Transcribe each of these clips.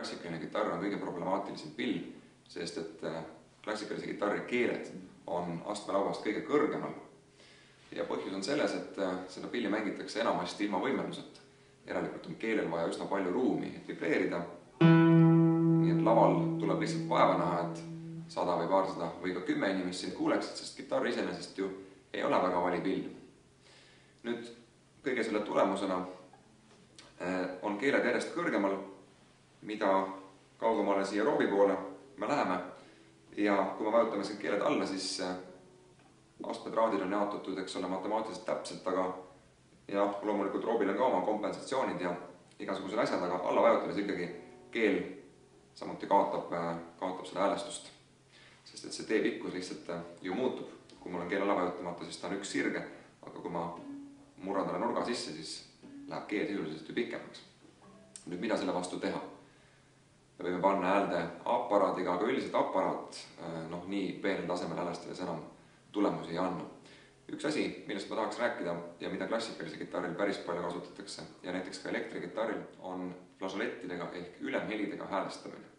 klassikaline kitarr on kõige problemaatilisem pill, sest et klassikalise kitarri keeled on astmelauast kõige kõrgemal. Ja põhjus on selles, et seda pilli mängitakse enamasti ilma võimenduseta. Järelikult on keelel vaja üsna palju ruumi, et vibreerida. Nii et laval tuleb lihtsalt vaeva näha, et 100 või paarsada või ka 10 inimest sind kuuleksid, sest kitarr iseenesest ju ei ole väga vali pill. Nüüd kõige selle tulemusena on keeled järjest kõrgemal, mida kaugemale siia roobi poole me läheme. Ja kui me vajutame siin keeled alla, siis astmetraadid on jaotatud, eks ole, matemaatiliselt täpselt, aga ja loomulikult roobil on ka oma kompensatsioonid ja igasugused asjad, aga alla vajutades ikkagi keel samuti kaotab seda häälestust. Sest et see teepikkus lihtsalt ju muutub. Kui mul on keel alla vajutamata, siis ta on üks sirge, aga kui ma murran talle nurga sisse, siis läheb keel sisuliselt ju pikemaks. Nüüd mida selle vastu teha? Me võime panna häälde aparaadiga, aga üldiselt aparaat nii peenel tasemel häälestades enam tulemusi ei anna. Üks asi, millest ma tahaks rääkida ja mida klassikalise kitarril päris palju kasutatakse ja näiteks ka elektrikitarril on flažolettidega ehk ülemhelidega häälestamine.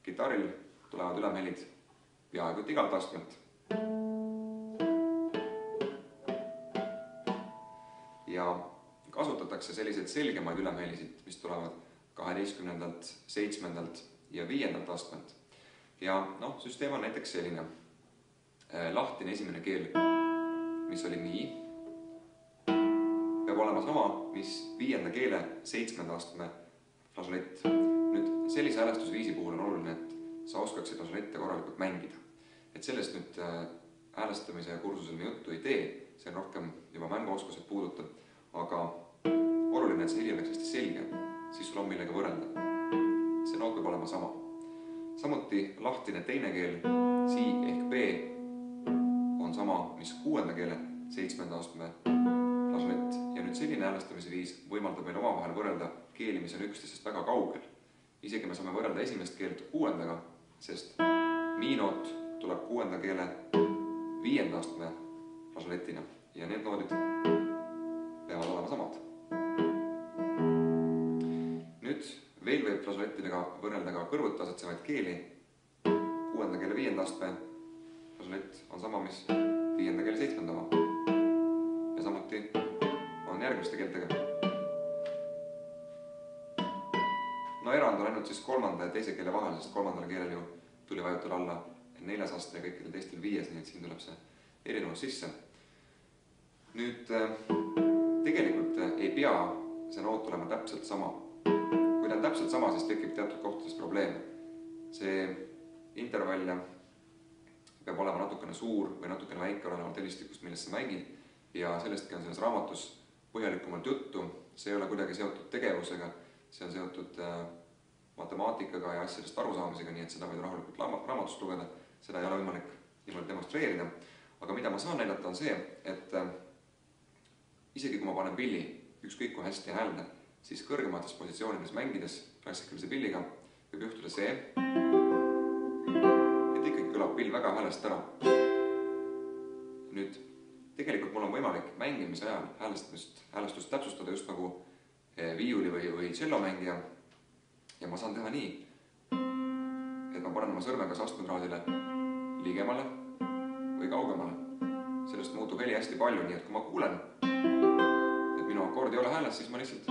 Kitarril tulevad ülemhelid peaaegu igalt astmelt. Ja kasutatakse selliseid selgemaid ülemhelisid, mis tulevad 12., 7. ja 5. astmelt. Ja süsteem on näiteks selline. Lahtine esimene keel, mis oli nii, peab olema sama, mis 5. keele 7. astme flažolett. Nüüd sellise häälestusviisi puhul on oluline, et sa oskaksid flažolette korralikult mängida. Et sellest nüüd häälestamise kursusel me juttu ei tee, see on rohkem juba mänguoskused puudutab, aga oluline, et see heli oleks hästi selge, siis sul on millega võrrelda. See noot peab olema sama. Samuti lahtine teine keel, si ehk B, on sama, mis 6. keele 7. astme flažolett. Ja nüüd selline häälestamise viis võimaldab meil omavahel võrrelda keeli, mis on üksteisest väga kaugel. Isegi me saame võrrelda esimest keelt 6. sest miinoot tuleb 6. keele 5. astme flažolettina ja need noodid peavad olema samad. Nüüd veel võib flažolettidega võrrelda ka kõrvuti asetsevaid keeli. 6. keele 5. astme flažolett on sama, mis 5. keele 7. oma. Ja samuti on järgmiste keeltega. Erand on ainult siis 3. ja 2. keele vahel, sest 3. keelel ju tuli vajutada alla 4. aste ja kõikidel teistel 5, nii et siin tuleb see erinevus sisse. Nüüd tegelikult ei pea see noot olema täpselt sama. Kui ta on täpselt sama, siis tekib teatud kohtades probleeme. See intervall peab olema natukene suur või natukene väike olenevalt helistikust, millest sa mängid ja sellestki on selles raamatus põhjalikumalt juttu. See ei ole kuidagi seotud tegevusega, see on seotud matemaatikaga ja asjadest arusaamisega, nii et seda võid rahulikult raamatust lugeda, seda ei ole võimalik niimoodi demonstreerida. Aga mida ma saan näidata on see, et isegi kui ma panen pilli ükskõik kui hästi häälda, siis kõrgemates positsioonides mängides klassikalise pilliga võib juhtuda see, et ikkagi kõlab pill väga häälest ära. Nüüd, tegelikult mul on võimalik mängimise ajal häälestust täpsustada just nagu viiuli või tšellomängija ja ma saan teha nii, et ma panen oma sõrmega astmetraadile ligemale või kaugemale. Sellest muutub heli hästi palju, nii et kui ma kuulen, et minu akord ei ole hääles, siis ma lihtsalt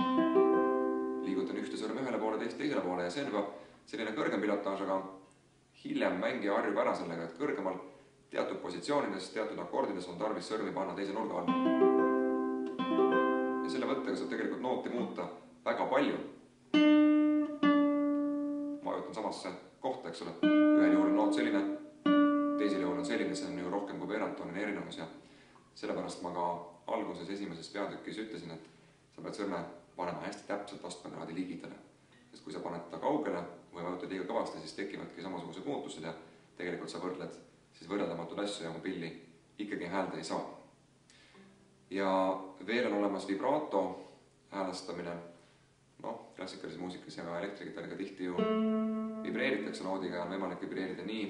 liigutan ühte sõrme ühele poole, teisele poole ja see on juba selline kõrgem pilotaaž, aga hiljem mängija harjub ära sellega, et kõrgemal teatud positsioonides, teatud akordides on tarvis sõrmi panna teise nurga alla. Ja selle võttega saab tegelikult nooti muuta väga palju. Ma vajutan samasse kohta, eks ole. Ühel juhul on noot selline, teisel juhul on selline, see on ju rohkem kui veerandtoonine erinevus ja sellepärast ma ka alguses esimeses peatükis ütlesin, et sa pead sõrme panema hästi täpselt astmetraadi ligidale. Sest kui sa paned ta kaugele või vajutad liiga kõvasti, siis tekivadki samasugused muutused ja tegelikult sa võrdled siis võrreldamatud asju ja oma pilli ikkagi häälda ei saa. Ja veel on olemas vibrato häälestamine. Klassikalise muusikas ja ka elektrikitarriga tihti ju vibreeritakse noodiga ja on võimalik vibreerida nii,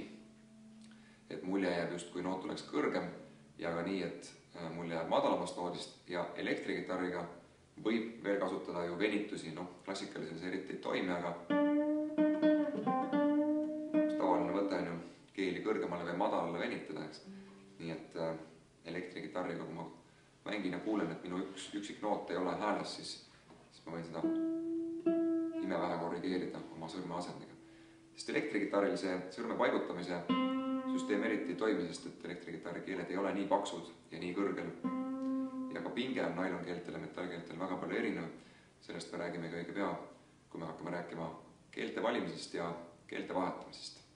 et mulje jääb just kui noot oleks kõrgem ja ka nii, et mulje jääb madalamast noodist ja elektrikitarriga võib veel kasutada ju venitusi, klassikalises eriti ei toimi, aga tavaline võte on ju keeli kõrgemale või madalale venitada, eks. Nii et elektrikitarriga, kui ma mängin ja kuulen, et minu üksik noot ei ole hääles, siis ma võin seda imevähe korrigeerida oma sõrme asendiga. Sest elektrikitarril see sõrme paigutamise süsteem eriti ei toimi, sest et elektrikitarri keeled ei ole nii paksud ja nii kõrgel. Ja ka pinge on nailonkeeltel ja metallkeeltel väga palju erinev. Sellest me räägime ka õige pea, kui me hakkame rääkima keelte valimisest ja keelte vahetamisest.